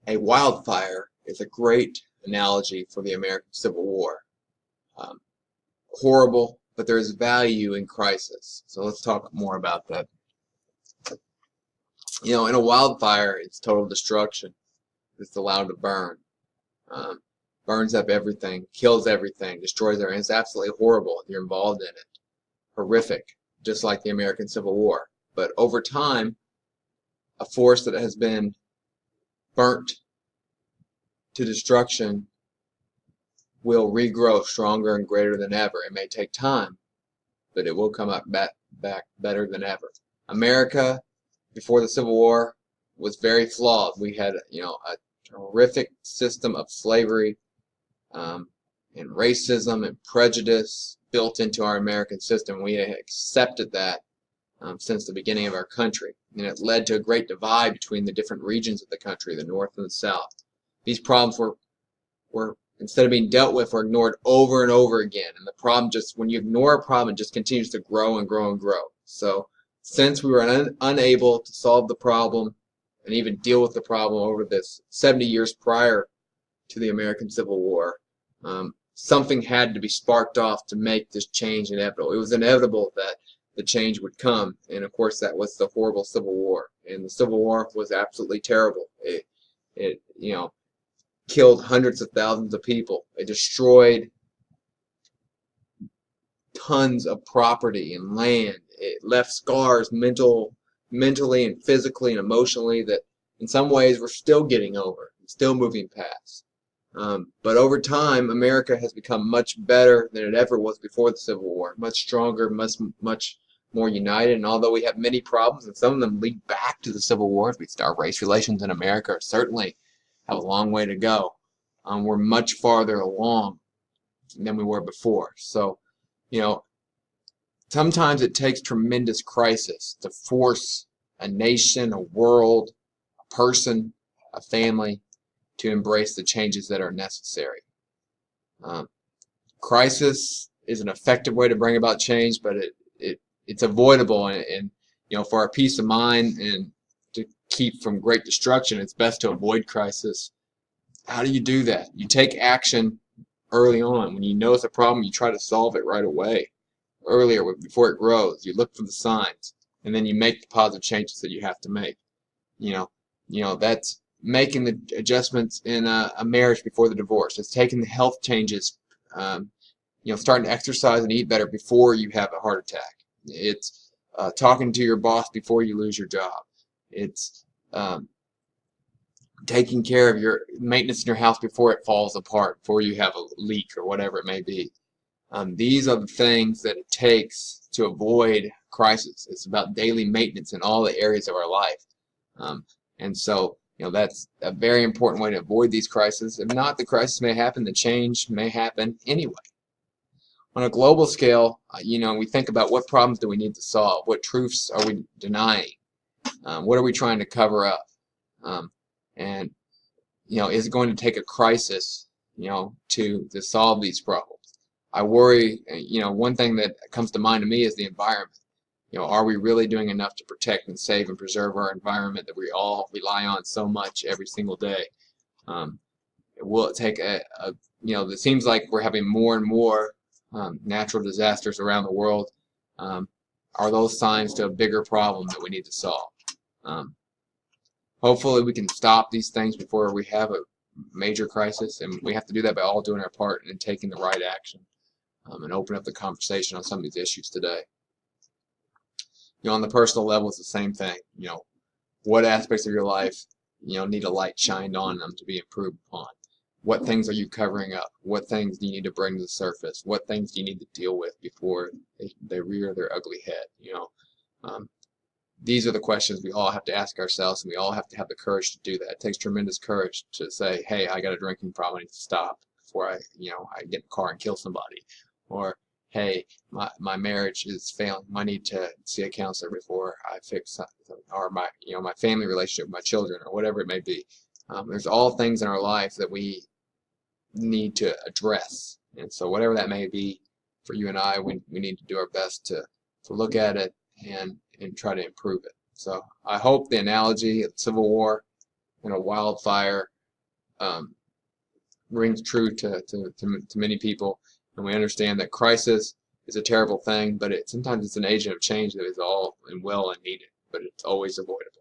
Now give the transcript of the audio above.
A wildfire is a great analogy for the American Civil War. Um, Horrible, but there is value in crisis. So let's talk more about that. In a wildfire, it's total destruction. It's allowed to burn. Um, Burns up everything, kills everything, destroys everything. It's absolutely horrible if you're involved in it. Horrific, just like the American Civil War. But over time, a force that has been burnt to destruction will regrow stronger and greater than ever. It may take time, but it will come up back better than ever. America, before the Civil War, was very flawed. We had, a horrific system of slavery and racism and prejudice built into our American system. We accepted that since the beginning of our country, and it led to a great divide between the different regions of the country, the North and the South. These problems were instead of being dealt with, were ignored over and over again. And the problem just, when you ignore a problem, it just continues to grow and grow and grow. So since we were unable to solve the problem and even deal with the problem over this 70 years prior to the American Civil War, something had to be sparked off to make this change inevitable. It was inevitable that the change would come, and of course that was the horrible Civil War. And the Civil War was absolutely terrible. It killed hundreds of thousands of people. It destroyed tons of property and land. It left scars mentally and physically and emotionally that in some ways we're still getting over, still moving past. But over time, America has become much better than it ever was before the Civil War, much stronger, much more united. And although we have many problems, and some of them lead back to the Civil War, our race relations in America certainly have a long way to go. We're much farther along than we were before. So, sometimes it takes tremendous crisis to force a nation, a world, a person, a family to embrace the changes that are necessary. Crisis is an effective way to bring about change, but it's avoidable, and for our peace of mind and to keep from great destruction, it's best to avoid crisis. How do you do that? You take action early on. When you notice a problem, you try to solve it right away, earlier, before it grows. You look for the signs, and then you make the positive changes that you have to make. That's making the adjustments in a marriage before the divorce. It's taking the health changes, starting to exercise and eat better before you have a heart attack. It's talking to your boss before you lose your job. It's taking care of your maintenance in your house before it falls apart, before you have a leak or whatever it may be. These are the things that it takes to avoid crisis. It's about daily maintenance in all the areas of our life. And so, that's a very important way to avoid these crises. If not, the crisis may happen, the change may happen anyway. On a global scale, we think about what problems do we need to solve? What truths are we denying? What are we trying to cover up? And is it going to take a crisis, to solve these problems? I worry, one thing that comes to mind to me is the environment. Are we really doing enough to protect and save and preserve our environment that we all rely on so much every single day? Will it take it seems like we're having more and more natural disasters around the world. Are those signs to a bigger problem that we need to solve? Hopefully we can stop these things before we have a major crisis, and we have to do that by all doing our part and taking the right action, and open up the conversation on some of these issues today. On the personal level, it's the same thing. What aspects of your life, need a light shined on them to be improved upon? What things are you covering up? What things do you need to bring to the surface? What things do you need to deal with before they rear their ugly head? These are the questions we all have to ask ourselves, and we all have to have the courage to do that. It takes tremendous courage to say, hey, I got a drinking problem, I need to stop before I get in the car and kill somebody. Or, hey, my marriage is failing, I need to see a counselor before I fix something. Or my family relationship with my children, or whatever it may be. There's all things in our life that we need to address. And so whatever that may be for you and I, we need to do our best to look at it and try to improve it. So I hope the analogy of the Civil War and a wildfire um, rings true to many people, and we understand that crisis is a terrible thing, but sometimes it's an agent of change that is all and well and needed, but it's always avoidable.